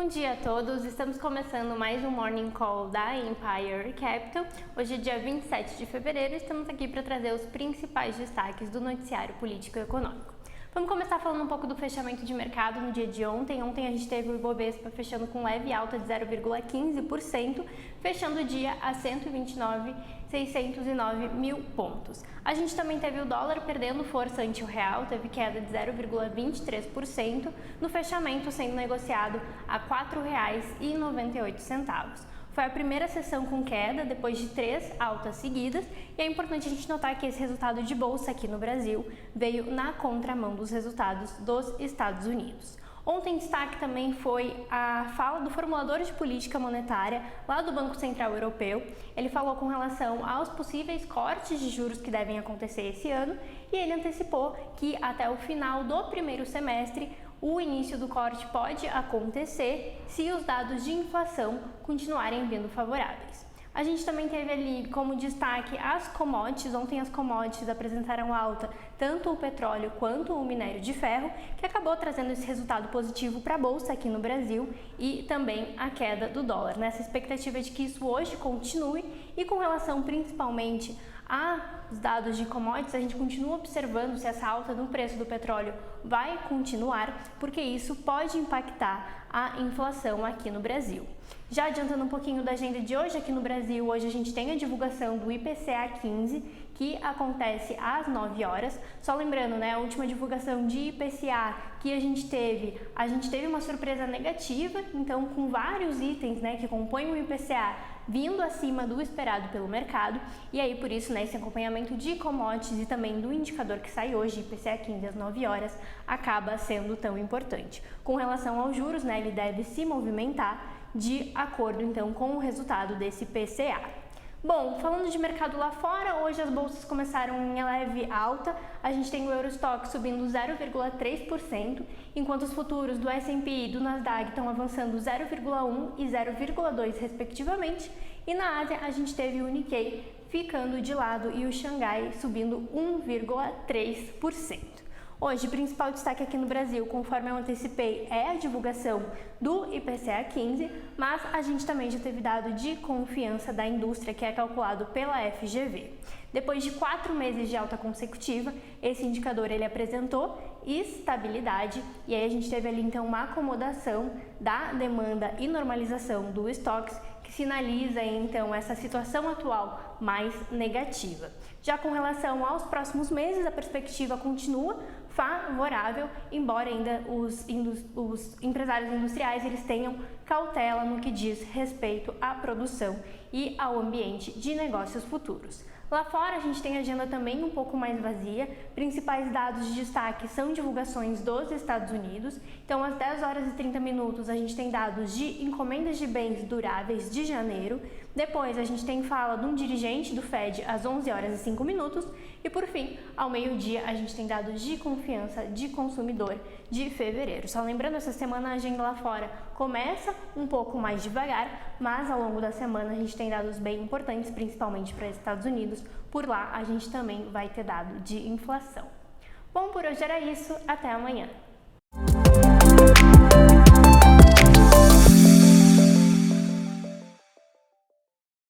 Bom dia a todos, estamos começando mais um Morning Call da Empire Capital. Hoje é dia 27 de fevereiro e estamos aqui para trazer os principais destaques do noticiário político e econômico. Vamos começar falando um pouco do fechamento de mercado no dia de ontem. Ontem a gente teve o Ibovespa fechando com leve alta de 0,15%, fechando o dia a 129.609 mil pontos. A gente também teve o dólar perdendo força ante o real, teve queda de 0,23%, no fechamento sendo negociado a R$ 4,98. Foi a primeira sessão com queda, depois de 3 altas seguidas, e é importante a gente notar que esse resultado de bolsa aqui no Brasil veio na contramão dos resultados dos Estados Unidos. Ontem, destaque também foi a fala do formulador de política monetária lá do Banco Central Europeu. Ele falou com relação aos possíveis cortes de juros que devem acontecer esse ano e ele antecipou que até o final do primeiro semestre o início do corte pode acontecer se os dados de inflação continuarem vindo favoráveis. A gente também teve ali como destaque as commodities. Ontem as commodities apresentaram alta, tanto o petróleo quanto o minério de ferro, que acabou trazendo esse resultado positivo para a bolsa aqui no Brasil e também a queda do dólar, nessa expectativa de que isso hoje continue. E com relação principalmente aos dados de commodities, a gente continua observando se essa alta no preço do petróleo vai continuar, porque isso pode impactar a inflação aqui no Brasil. Já adiantando um pouquinho da agenda de hoje aqui no Brasil, hoje a gente tem a divulgação do IPCA 15, que acontece às 9 horas. Só lembrando, né, a última divulgação de IPCA que a gente teve uma surpresa negativa, então com vários itens, né, que compõem o IPCA vindo acima do esperado pelo mercado, e aí por isso, né, esse acompanhamento de commodities e também do indicador que sai hoje, IPCA 15 às 9 horas, acaba sendo tão importante. Com relação aos juros, né, ele deve se movimentar de acordo então com o resultado desse IPCA. Bom, falando de mercado lá fora, hoje as bolsas começaram em leve alta. A gente tem o Eurostock subindo 0,3%, enquanto os futuros do S&P e do Nasdaq estão avançando 0,1% e 0,2% respectivamente. E na Ásia a gente teve o Nikkei ficando de lado e o Xangai subindo 1,3%. Hoje, o principal destaque aqui no Brasil, conforme eu antecipei, é a divulgação do IPCA 15, mas a gente também já teve dado de confiança da indústria, que é calculado pela FGV. Depois de 4 meses de alta consecutiva, esse indicador ele apresentou estabilidade, e aí a gente teve ali então uma acomodação da demanda e normalização do estoques, que sinaliza então essa situação atual mais negativa. Já com relação aos próximos meses, a perspectiva continua favorável, embora ainda os empresários industriais eles tenham cautela no que diz respeito à produção e ao ambiente de negócios futuros. Lá fora a gente tem a agenda também um pouco mais vazia. Principais dados de destaque são divulgações dos Estados Unidos. Então às 10 horas e 30 minutos a gente tem dados de encomendas de bens duráveis de janeiro. Depois a gente tem fala de um dirigente do Fed às 11 horas e 5 minutos. E por fim, ao meio-dia a gente tem dados de confiança de consumidor de fevereiro. Só lembrando, essa semana a agenda lá fora começa um pouco mais devagar, mas ao longo da semana a gente tem dados bem importantes, principalmente para os Estados Unidos. Por lá a gente também vai ter dado de inflação. Bom, por hoje era isso. Até amanhã.